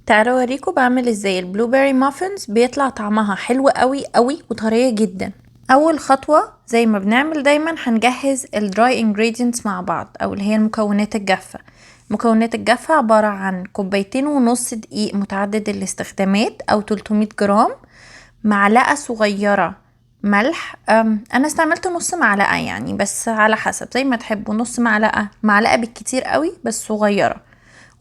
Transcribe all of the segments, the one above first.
تعالوا اوريكم بعمل ازاي البلو بيري مافنز. بيطلع طعمها حلو قوي قوي وطريه جدا. اول خطوه زي ما بنعمل دايما هنجهز الدراي انجريدينتس مع بعض، او اللي هي المكونات الجافه. المكونات الجافه عباره عن 2.5 كوباية دقيق متعدد الاستخدامات او 300 جرام، معلقه صغيره ملح. انا استعملت نص معلقه يعني، بس على حسب زي ما تحبوا، نص معلقه، معلقه بالكتير قوي بس صغيره،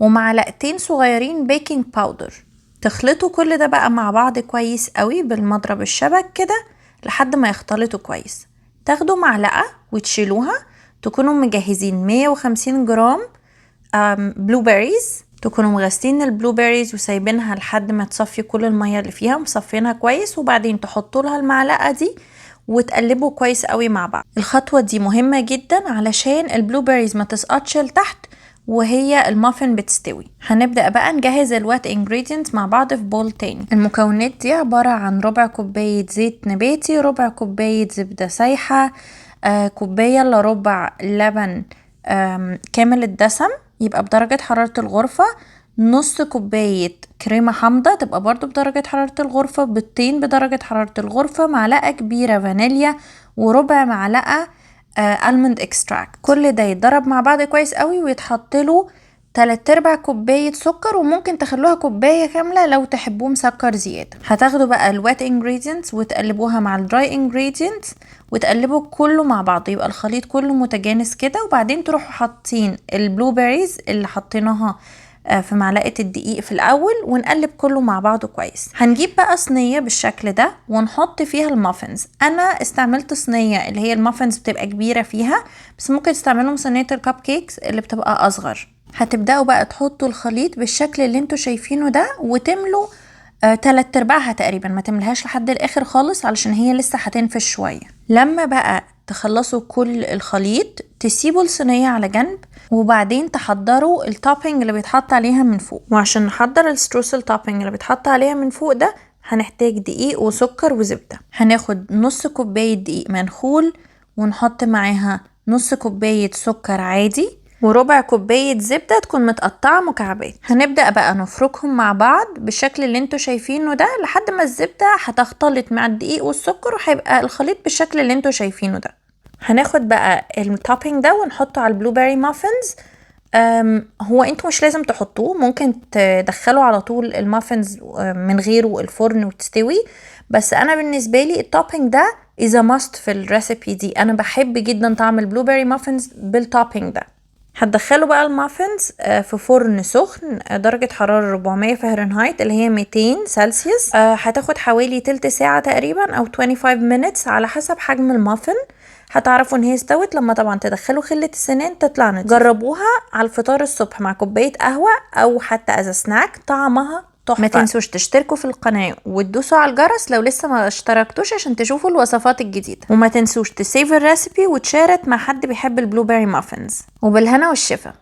ومعلقتين صغيرين بيكنج باودر. تخلطوا كل ده بقى مع بعض كويس قوي بالمضرب الشبك كده لحد ما يختلطوا كويس. تاخدوا معلقة وتشيلوها، تكونوا مجهزين 150 جرام بلو بيريز. تكونوا مغسلين البلو بيريز وسايبينها لحد ما تصفي كل المية اللي فيها، مصفينها كويس، وبعدين تحطوا لها المعلقة دي وتقلبوا كويس قوي مع بعض. الخطوة دي مهمة جدا علشان البلو بيريز ما تسقطش لتحت وهي المافن بتستوي. هنبدأ بقى نجهز الوات انجريدينتس مع بعض في بول تاني. المكونات دي عبارة عن ربع كوباية زيت نباتي، ربع كوباية زبدة سايحة، كوباية الا ربع لبن كامل الدسم يبقى بدرجة حرارة الغرفة، نص كوباية كريمة حامضة تبقى برضو بدرجة حرارة الغرفة، بيضتين بدرجة حرارة الغرفة، معلقة كبيرة فانيليا، وربع معلقة الموند اكستراكت. كل ده يتضرب مع بعض كويس قوي ويتحط له 3/4 كوباية سكر، وممكن تخلوها كوباية كاملة لو تحبوه مسكر زيادة. هتاخدوا بقى الوات انجريدينتس وتقلبوها مع الدراي انجريدينتس وتقلبوا كله مع بعض، يبقى الخليط كله متجانس كده، وبعدين تروحوا حاطين البلو بيريز اللي حطيناها في معلقة الدقيق في الأول، ونقلب كله مع بعضه كويس. هنجيب بقى صينية بالشكل ده ونحط فيها المافنز. أنا استعملت صينية اللي هي المافنز بتبقى كبيرة فيها، بس ممكن تستعملوا صينية الكب كيكس اللي بتبقى أصغر. هتبدأوا بقى تحطوا الخليط بالشكل اللي انتوا شايفينه ده، وتملوا 3/4 تقريبا، ما تملهاش لحد الآخر خالص علشان هي لسه هتنفش شوية. لما بقى تخلصوا كل الخليط تسيبوا الصينية على جنب، وبعدين تحضروا التوبينج اللي بيتحط عليها من فوق. وعشان نحضر الستروسل توبينج اللي بيتحط عليها من فوق ده هنحتاج دقيق وسكر وزبدة. هناخد نص كوباية دقيق منخول، ونحط معاها نص كوباية سكر عادي، وربع كوباية زبدة تكون متقطعة مكعبات. هنبدأ بقى نفركهم مع بعض بالشكل اللي انتوا شايفينه ده لحد ما الزبدة هتختلط مع الدقيق والسكر، وهيبقى الخليط بالشكل اللي انتوا شايفينه ده. هناخد بقى التوبينج ده ونحطه على البلو بيري مافنز. هو انتوا مش لازم تحطوه، ممكن تدخلوا على طول المافنز من غيره الفرن وتستوي، بس انا بالنسبه لي التوبينج ده is a must في الريسيبي دي. انا بحب جدا طعم البلو بيري مافنز بالتوبينج ده. هتدخلوا بقى المافنز في فرن سخن درجة حرارة 400 فهرنهايت اللي هي 200 سلسيوس. هتاخد حوالي تلت ساعة تقريبا او 25 minutes على حسب حجم المافن. هتعرفوا ان هي استوت لما طبعا تدخلوا خلة السنان تطلع نضيف. جربوها على الفطار الصبح مع كوباية قهوة او حتى از سناك، طعمها تحفة. ما تنسوش تشتركوا في القناة وتدوسوا على الجرس لو لسه ما اشتركتوش عشان تشوفوا الوصفات الجديدة، وما تنسوش تسيف الريسيبي وتشارك مع حد بيحب البلو بيري مافنز. وبالهنا والشفا.